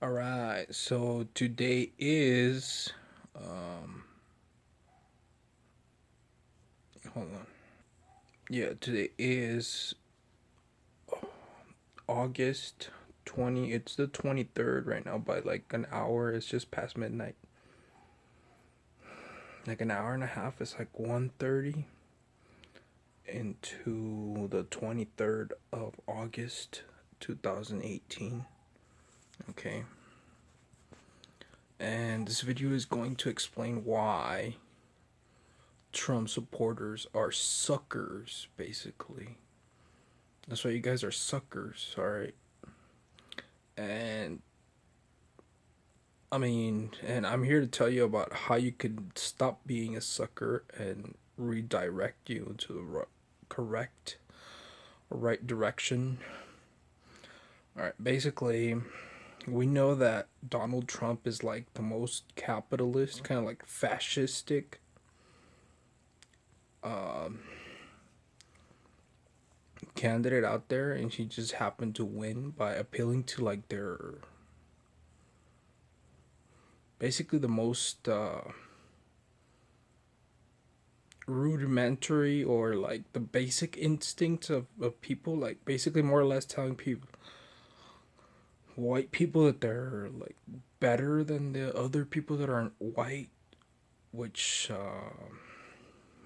All right, so today is, um, hold on. Yeah, today is August 20. It's the 23rd right now by like an hour. It's just past midnight. Like an hour and a half. It's like 1:30 into the 23rd of August 2018. Okay. And this video is going to explain why Trump supporters are suckers, basically. That's why you guys are suckers, alright? And and I'm here to tell you about how you can stop being a sucker and redirect you into the correct or right direction. Alright, basically, we know that Donald Trump is like the most capitalist, kind of like fascistic um, candidate out there, and he just happened to win by appealing to like their basically the most rudimentary or like the basic instincts of people, like basically more or less telling people, white people, that they're like better than the other people that aren't white, which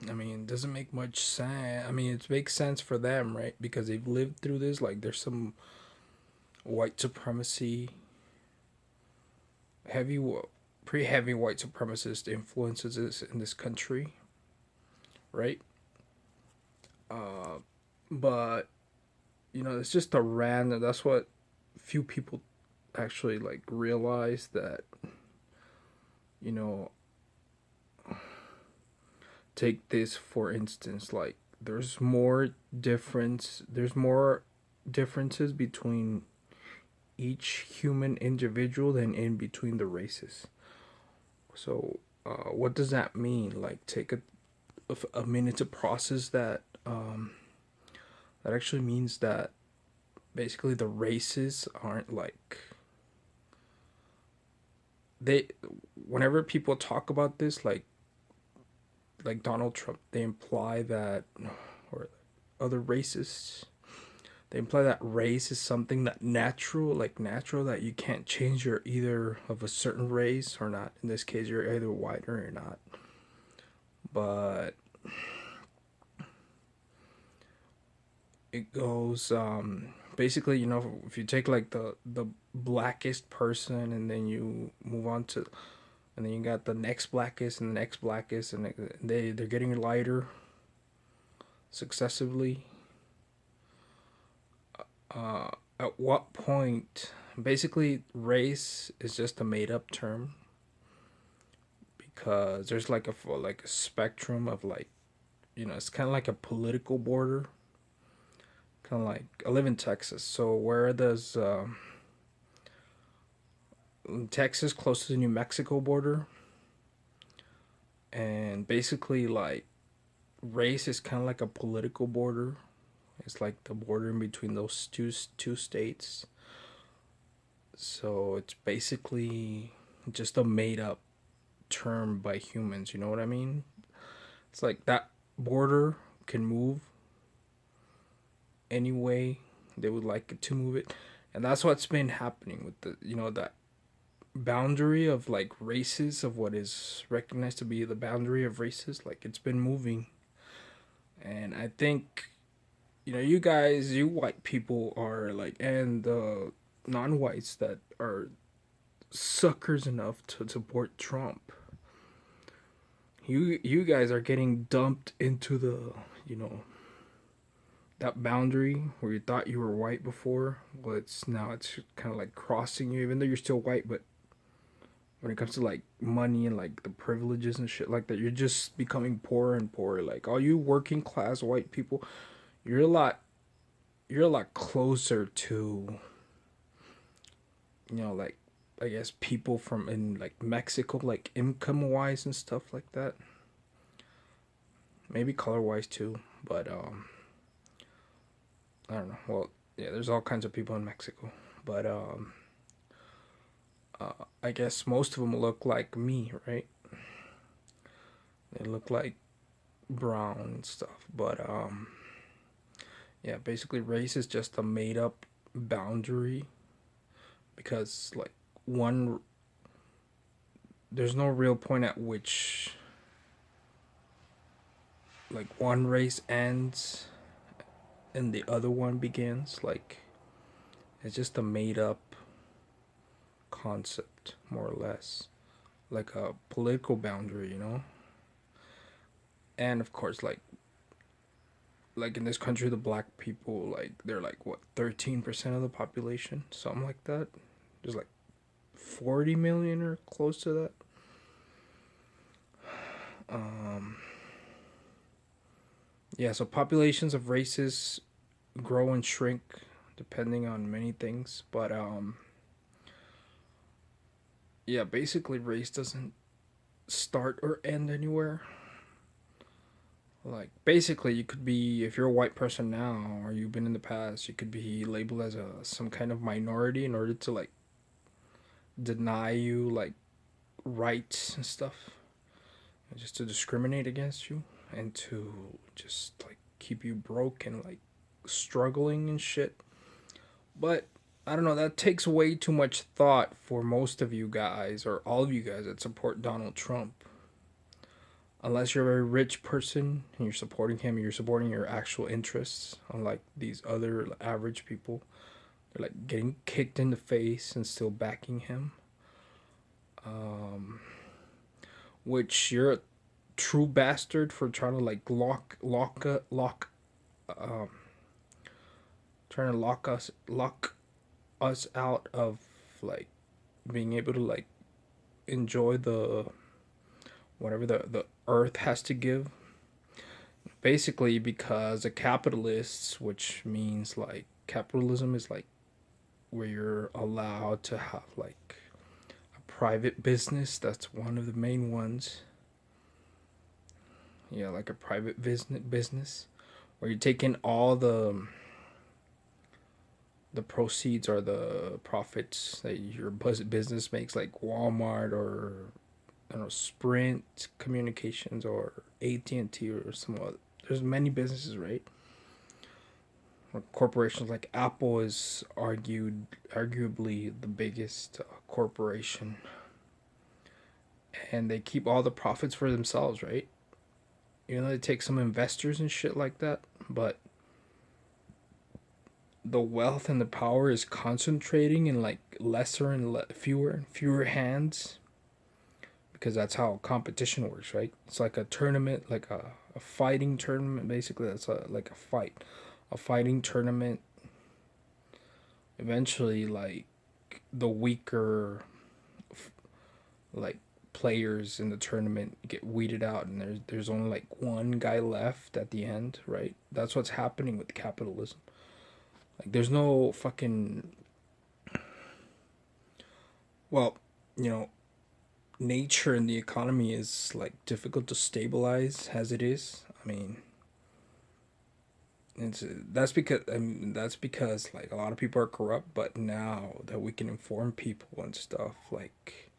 doesn't make much sense. It makes sense for them, right? Because they've lived through this. Like there's some white supremacy, heavy, pretty heavy white supremacist influences in this country, right? But it's just a random. That's what few people actually like realize, that you know take this for instance. Like there's more differences between each human individual than in between the races. So what does that mean? Like take a minute to process that. That actually means that basically the races aren't like they whenever people talk about this, like Donald Trump, they imply that, or other racists, they imply that race is something that natural, like natural, that you can't change. You're either of a certain race or not. In this case, you're either white or you're not. But it goes basically, if you take like the blackest person, and then you move on to, and then you got the next blackest and the next blackest, and they're getting lighter successively. uh, at what point, basically race is just a made up term, because there's like a spectrum of like, it's kind of like a political border. Kind of like, I live in Texas, so where does Texas close to the New Mexico border, and basically like race is kind of like a political border. It's like the border in between those two states. So it's basically just a made up term by humans. You know what I mean? It's like that border can move any way they would like it to move it, and that's what's been happening with the that boundary of like races, of what is recognized to be the boundary of races. Like it's been moving, and I think you guys, you white people are like, and the non-whites that are suckers enough to support Trump. You guys are getting dumped into the that boundary where you thought you were white before. Well, it's kind of like crossing you, even though you're still white. But when it comes to like money and like the privileges and shit like that, you're just becoming poorer and poorer. Like all you working class white people, you're a lot you're a lot closer to like, I guess, people from in like Mexico, like income wise and stuff like that. Maybe color wise too, but I don't know. Well, yeah, there's all kinds of people in Mexico, but I guess most of them look like me, right? They look like brown and stuff. But yeah, basically race is just a made up boundary because like one there's no real point at which like one race ends and the other one begins. Like it's just a made up concept, more or less, like a political boundary, you know. And of course, like in this country, the black people, like they're like what 13% of the population, something like that. There's like 40 million or close to that. Um, yeah, so populations of races grow and shrink depending on many things, but yeah, basically race doesn't start or end anywhere. Like basically you could be, if you're a white person now or you've been in the past, you could be labeled as a some kind of minority in order to like deny you like rights and stuff, and just to discriminate against you and to just like keep you broke and like struggling and shit. But I don't know, that takes way too much thought for most of you guys or all of you guys that support Donald Trump. Unless you're a very rich person and you're supporting him, you're supporting your actual interests, unlike these other average people. They're like getting kicked in the face and still backing him. Um, which you're a true bastard for trying to like um, trying to lock us out of like being able to like enjoy the whatever the earth has to give. Basically because the capitalists, which means like capitalism is like where you're allowed to have like a private business. That's one of the main ones. Yeah, like a private business where you take in all the proceeds or the profits that your business makes, like Walmart or I don't know, Sprint Communications or AT&T or some other. There's many businesses, right? Or corporations like Apple is arguably the biggest corporation, and they keep all the profits for themselves, right? You know, they take some investors and shit like that, but the wealth and the power is concentrating in like lesser and fewer and fewer hands, because that's how competition works, right? It's like a tournament, like a fighting tournament. Basically, that's like a fighting tournament. Eventually, like the weaker, like players in the tournament get weeded out, and there's only like one guy left at the end, right? That's what's happening with capitalism. Like, there's no fucking, well, you know, nature and the economy is like difficult to stabilize as it is. I mean, that's because like a lot of people are corrupt, but now that we can inform people and stuff, like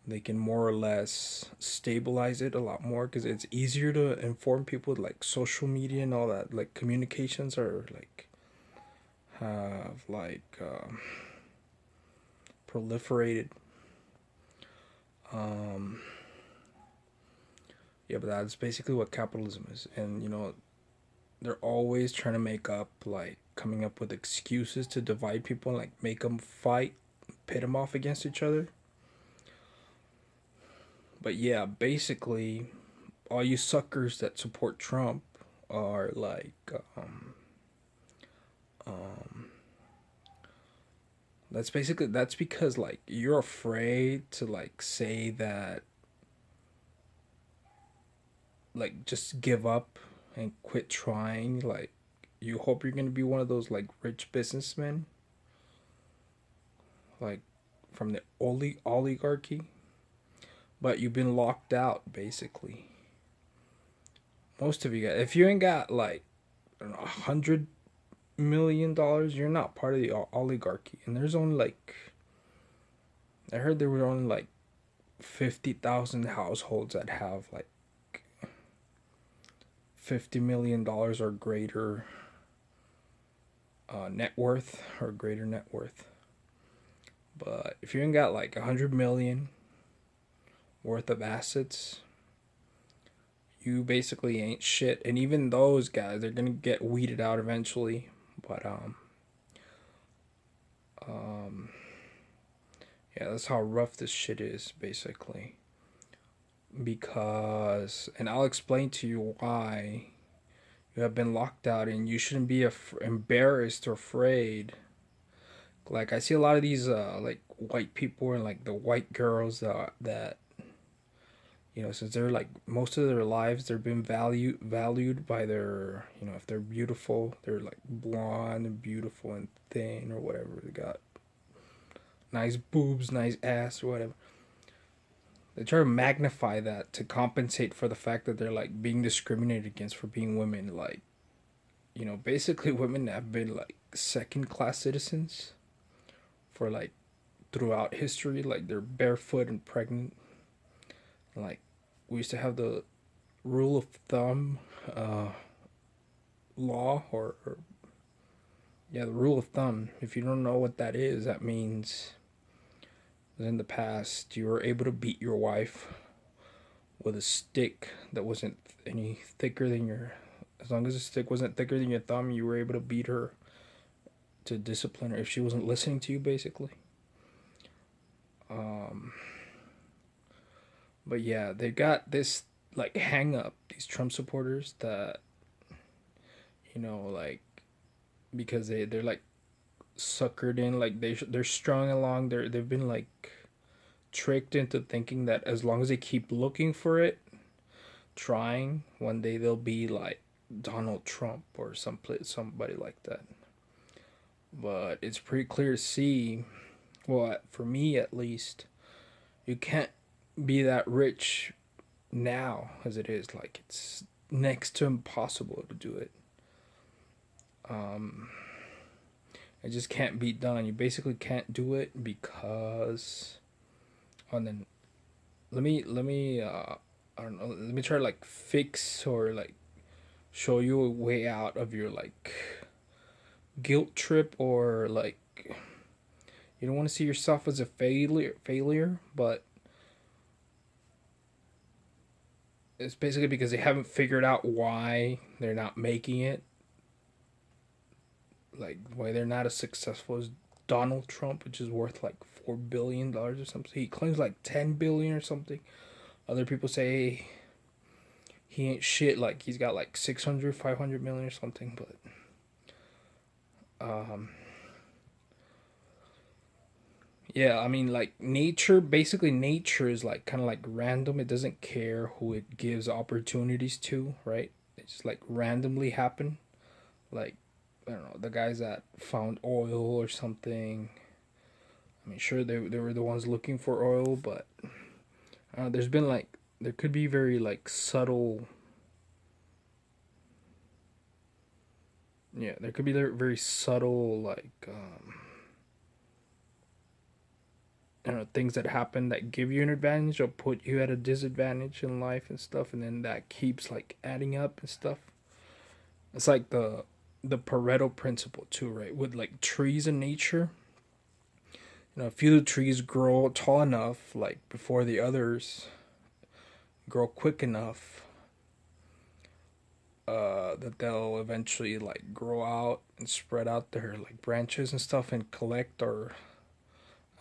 they can more or less stabilize it a lot more because it's easier to inform people with like social media and all that. Like communications are like have like proliferated. Um, yeah, but that's basically what capitalism is, and you know they're always trying to make up like coming up with excuses to divide people and like make them fight, pit them off against each other. But yeah, basically, all you suckers that support Trump are like, um, that's because like you're afraid to like say that, like just give up and quit trying. Like you hope you're gonna be one of those like rich businessmen, like from the oligarchy, but you've been locked out basically. Most of you guys, if you ain't got like $100 million, you're not part of the oligarchy, and there's only like I heard there were only like 50,000 households that have like $50 million or greater net worth or greater net worth. But if you ain't got like 100 million worth of assets, you basically ain't shit. And even those guys, they're gonna get weeded out eventually. But um, yeah, that's how rough this shit is, basically. Because, and I'll explain to you why you have been locked out, and you shouldn't be embarrassed or afraid. Like I see a lot of these like white people and like the white girls that since they're like most of their lives they've been valued by their if they're beautiful, they're like blonde and beautiful and thin or whatever, they got nice boobs, nice ass or whatever. They try to magnify that to compensate for the fact that they're like being discriminated against for being women. Like, basically women have been like second class citizens for like throughout history. Like they're barefoot and pregnant. Like we used to have the rule of thumb law or yeah, the rule of thumb. If you don't know what that is, that means in the past you were able to beat your wife with a stick that wasn't any thicker than your, as long as the stick wasn't thicker than your thumb, you were able to beat her, to discipline her if she wasn't listening to you, basically. But yeah, they got this like hang up, these Trump supporters, that like because they're like suckered in, like they're strung along, they've been like tricked into thinking that as long as they keep looking for it, trying, one day they'll be like Donald Trump or somebody like that. But it's pretty clear to see, well, for me at least, you can't be that rich now as it is. Like it's next to impossible to do it. It just can't be done. You basically can't do it because, and then let me I don't know, let me try to like fix or like show you a way out of your like guilt trip, or like you don't want to see yourself as a failure, but it's basically because they haven't figured out why they're not making it, like why they're not as successful as Donald Trump, which is worth like $4 billion or something. He claims like 10 billion or something. Other people say he ain't shit, like he's got like 600, 500 million or something. But yeah, I mean, like basically nature is like kind of like random. It doesn't care who it gives opportunities to, right? It just like randomly happen. Like, I don't know, the guys that found oil or something. I mean, sure, they were the ones looking for oil, but there's been like, there could be very like subtle, yeah, there could be very subtle like I don't know, things that happen that give you an advantage or put you at a disadvantage in life and stuff, and then that keeps like adding up and stuff. It's like the Pareto principle too, right? With like trees in nature, a few of the trees grow tall enough, like before the others grow quick enough, that they'll eventually like grow out and spread out their like branches and stuff and collect or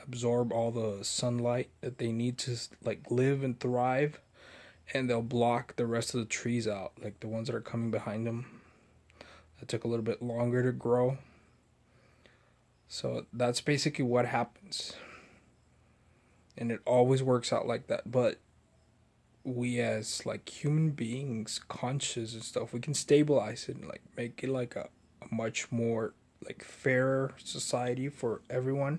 absorb all the sunlight that they need to like live and thrive, and they'll block the rest of the trees out, like the ones that are coming behind them that took a little bit longer to grow. So that's basically what happens, and it always works out like that. But we as like human beings, conscious and stuff, we can stabilize it and like make it like a much more like fairer society for everyone,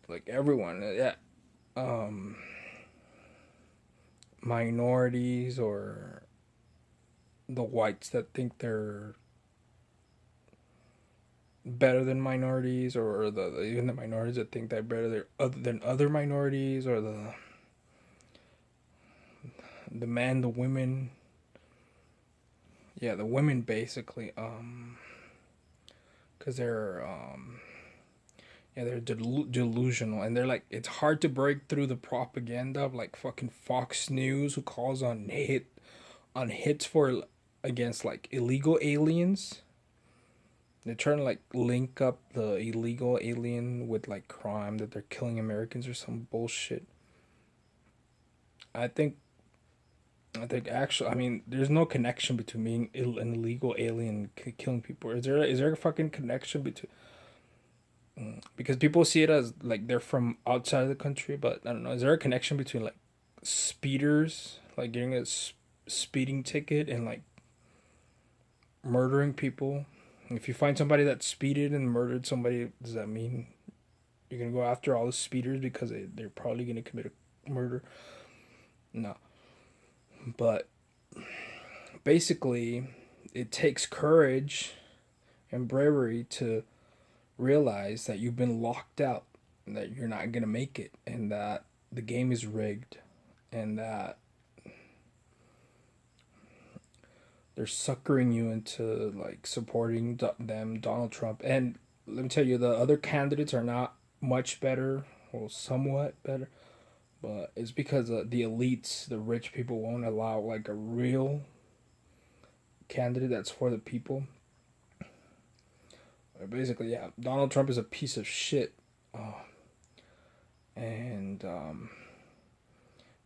like everyone, yeah. Minorities or the whites that think better than minorities, or even the minorities that think they're better than other minorities, or the men, the women. Yeah, the women basically, because they're delusional, and they're like, it's hard to break through the propaganda of like fucking Fox News, who calls on hits for against like illegal aliens. They're trying to like link up the illegal alien with like crime, that they're killing Americans or some bullshit. I think I think actually, I mean, there's no connection between being an illegal alien killing people. Is there a fucking connection between? Because people see it as like they're from outside of the country, but I don't know. Is there a connection between like speeders, like getting a speeding ticket, and like murdering people? If you find somebody that speeded and murdered somebody, does that mean you're gonna go after all the speeders because they're probably gonna commit a murder? No. But basically, it takes courage and bravery to realize that you've been locked out, and that you're not going to make it, and that the game is rigged, and that they're suckering you into like supporting them, Donald Trump. And let me tell you, the other candidates are not much better, well, somewhat better, but it's because the elites, the rich people, won't allow like a real candidate that's for the people. Basically, yeah, Donald Trump is a piece of shit. And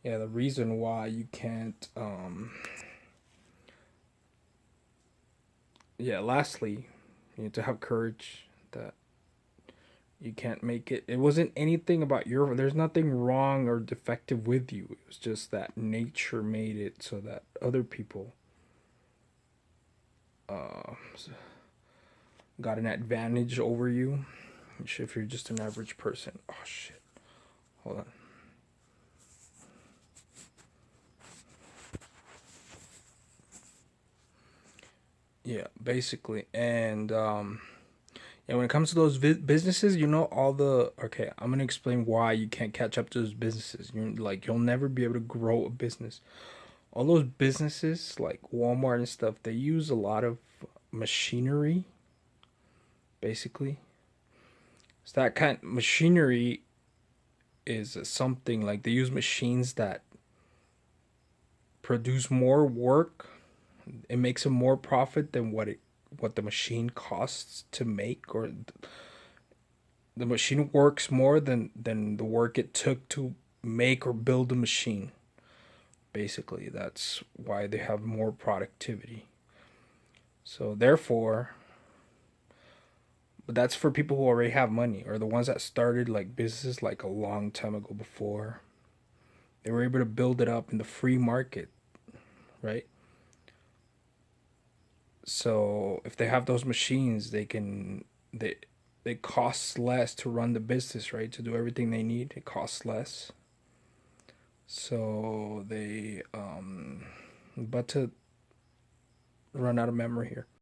yeah, the reason why you can't yeah, lastly, you need to have courage that you can't make it. It wasn't anything about there's nothing wrong or defective with you. It was just that nature made it so that other people uh got an advantage over you, if you're just an average person. Oh shit. Hold on. Yeah, basically. And yeah, when it comes to those businesses, all the okay, I'm going to explain why you can't catch up to those businesses. You'll never be able to grow a business. All those businesses like Walmart and stuff, they use a lot of machinery, basically. So that kind of machinery is something like they use machines that produce more work. It makes them more profit than what the machine costs to make, or the machine works more than the work it took to make or build the machine. Basically, that's why they have more productivity. So therefore, but that's for people who already have money, or the ones that started like businesses like a long time ago, before they were able to build it up in the free market, right? So if they have those machines, they cost less to run the business, right? To do everything they need, it costs less. So they but to run out of memory here.